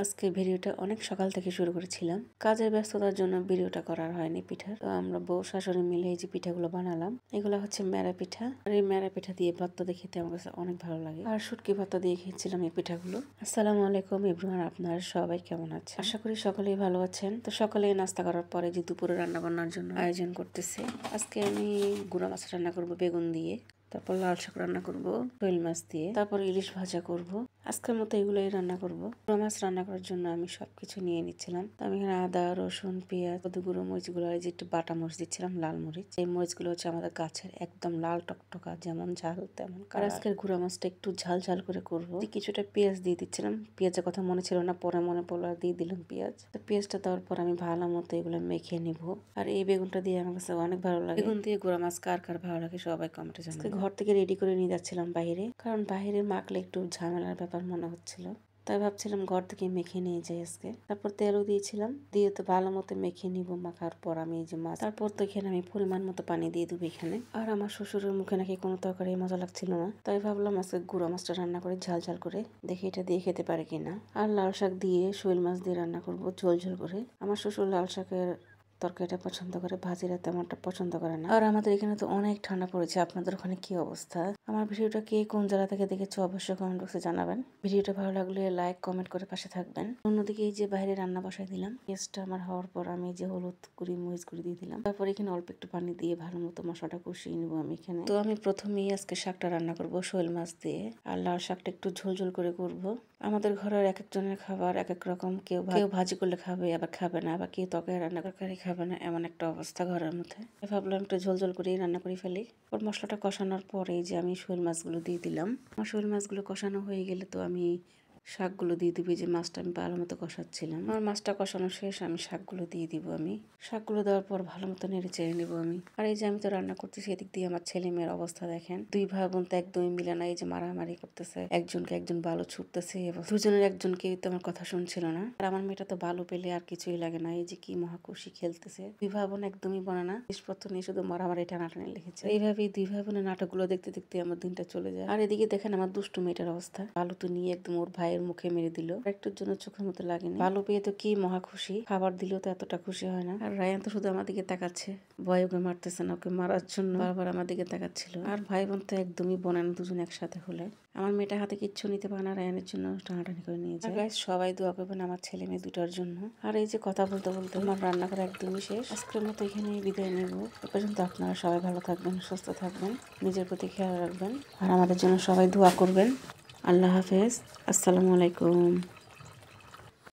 আজকে ভিডিওটা অনেক সকাল থেকে শুরু করেছিলাম। কাজের ব্যস্ততার জন্য ভিডিওটা করার হয়নি পিঠার। তো আমরা বউ শাশুড়ি মিলে এই যে পিঠাগুলো বানালাম। এগুলো হচ্ছে মেরা পিঠা। আর এই মেরা পিঠা দিয়ে ভর্তা দিয়ে খেতে আমার কাছে অনেক ভালো লাগে। আর শুটকি ভর্তা দিয়ে খেয়েছিলাম এই পিঠাগুলো। আসসালামু আলাইকুম এভরিওয়ান, আপনারা সবাই কেমন আছেন? আশা করি সকলেই ভালো আছেন। তো সকালে নাস্তা করার পরে যে দুপুরে রান্না বান্নার জন্য আয়োজন করতেছে। আজকে আমি গুঁড়া মাছ রান্না করবো বেগুন দিয়ে। তারপর লাল শাক রান্না করব শোল মাছ দিয়ে। তারপর ইলিশ ভাজা করব। আজকের মতো এগুলোই রান্না করব। গুঁড়ো মাছ রান্না করার জন্য আমি সবকিছু নিয়ে নিচ্ছিলাম। আমি এখানে আদা, রসুন, পেঁয়াজ, গুঁড়ো মরিচগুলো যে একটু বাটা মরিচ দিচ্ছিলাম, লাল মরিচ। এই মরিচগুলো হচ্ছে আমাদের গাছের, একদম লাল টকটকা, যেমন ঝাল তেমন। আর আজকের গুঁড়ো মাছটা একটু ঝাল ঝাল করে করবো। কিছুটা পেঁয়াজ দিয়ে দিচ্ছিলাম। পেঁয়াজের কথা মনে ছিল না, পরে মনে পড়লো আর দিয়ে দিলাম পেঁয়াজ। তো পেঁয়াজটা দেওয়ার পর আমি ভালো মতো এগুলো মেখে নিব। আর এই বেগুনটা দিয়ে আমার কাছে অনেক ভালো লাগে। বেগুন দিয়ে গুঁড়ো মাছ কার কার ভালো লাগে সবাই কমেন্টে জানাবেন। ঘর থেকে রেডি করে নিয়ে যাচ্ছিলাম বাইরে, কারণ বাইরে মাখলে একটু ঝামেলার ব্যাপার মনে হচ্ছিল। তাই ভাবছিলাম ঘর থেকে মেখে নিয়ে যাই আজকে। তারপর তেলও দিয়েছিলাম, দিয়ে তো ভালো মতো মেখে নিব। মাখার পর আমি এই যে মাছ, তারপর তো এখানে আমি পরিমাণ মতো পানি দিয়ে দেবো এখানে। আর আমার শ্বশুরের মুখে নাকি কোনো তরকারি মজা লাগছিল না, তাই ভাবলাম আজকে গুঁড়ো মাছটা রান্না করে ঝাল ঝাল করে দেখি এটা দিয়ে খেতে পারে কিনা। আর লাল শাক দিয়ে শোল মাছ দিয়ে রান্না করব ঝোল ঝোল করে। আমার শ্বশুর লাল শাকের তরকারিটা পছন্দ করে, ভাজিরা তেমনটা পছন্দ করে না। আর আমাদের এখানে তো অনেক ঠান্ডা পড়েছে, আপনাদের ওখানে কি অবস্থা? আমার ভিডিওটা কে কোন জায়গা থেকে দেখেছো অবশ্যই কমেন্ট বক্সে জানাবেন। ভিডিওটা ভালো লাগলে লাইক কমেন্ট করে পাশে থাকবেন। অন্যদিকে এই যে বাইরে রান্না বসাই দিলাম। পেঁয়াজটা আমার হওয়ার পর আমি যে হলুদ গুঁড়ি মরিচ গুঁড়ি দিয়ে দিলাম। তারপর এখানে অল্প একটু পানি দিয়ে ভালো মতো মশলাটা কষিয়ে নিবো আমি এখানে। তো আমি প্রথমেই আজকে শাকটা রান্না করব শোল মাছ দিয়ে। আর লাল শাকটা একটু ঝোল ঝোল করে করব। আমাদের ঘরের এক একজনের খাবার এক এক রকম। কেউ ভাজি করলে খাবে, আবার খাবে না, আবার কেউ তরকারি রান্না তরকারি খাবে না, এমন একটা অবস্থা ঘরের মধ্যে। ভাবলাম একটু ঝোল ঝোল করেই রান্না করে ফেলি। ওর মশলাটা কষানোর পরে যে আমি শোল মাছগুলো দিয়ে দিলাম। আমার শোল মাছগুলো কষানো হয়ে গেলে তো আমি শাকগুলো দিয়ে দিবি। যে মাছটা আমি ভালো মতো কষাচ্ছিলাম, আমার মাছটা কষানো শেষ, আমি শাকগুলো দিয়ে দিব। আমি শাকগুলো দেওয়ার পর ভালো মতো নেড়ে চেড়ে নেবো আমি। আর এই যে আমি তো রান্না করতেছি, এদিক দিয়ে আমার ছেলে মেয়ের অবস্থা দেখেন। দুই ভাই বোন তো একদমই মিলে না, এই যে মারামারি করতেছে, একজনকে একজন বালু ছুটতেছে, দুজনের একজনকেই তো আমার কথা শুনছিল না। আর আমার মেয়েটা তো বালু পেলে আর কিছুই লাগে না, এই যে কি মহাকুশি খেলতেছে। দুই ভাই বোন একদমই বনে না, জিনিসপত্র নিয়ে শুধু মারামারি টানাটানি লেগেছে। এইভাবেই দুই ভাই বোনের নাটকগুলো দেখতে দেখতে আমার দিনটা চলে যায়। আর এদিকে দেখেন আমার দুষ্টু মেয়েটার অবস্থা, বালু তো নিয়ে একদম ওর ভাইয়ের মুখে মেরে দিল। একটুর জন্য চোখের মতো লাগেনি। বালু পেয়ে তো কি মহা খুশি, খাবার দিলেও তো এতটা খুশি হয় না। আর রায়ান তো শুধু আমার দিকে তাকাচ্ছে, ভয় ওকে মারতেছে না, ওকে মারার জন্য বারবার আমার দিকে তাকাচ্ছিল। আর ভাই বোন তো একদমই বনে না দুজন একসাথে হলে। আমার মেয়েটা হাতে কিচ্ছু নিতে পারে না, রায়ানের জন্য টানাটানি করে নিয়ে যায়। সবাই দোয়া করবেন আমার ছেলে মেয়ে দুটার জন্য। আর এই যে কথা বলতে বলতে আমার রান্না করা একদমই শেষ। আজকের মতো এখানে বিদায় নেব। এ পর্যন্ত আপনারা সবাই ভালো থাকবেন, সুস্থ থাকবেন, নিজের প্রতি খেয়াল রাখবেন, আর আমাদের জন্য সবাই দোয়া করবেন। আল্লাহ হাফেজ, আসসালামু আলাইকুম।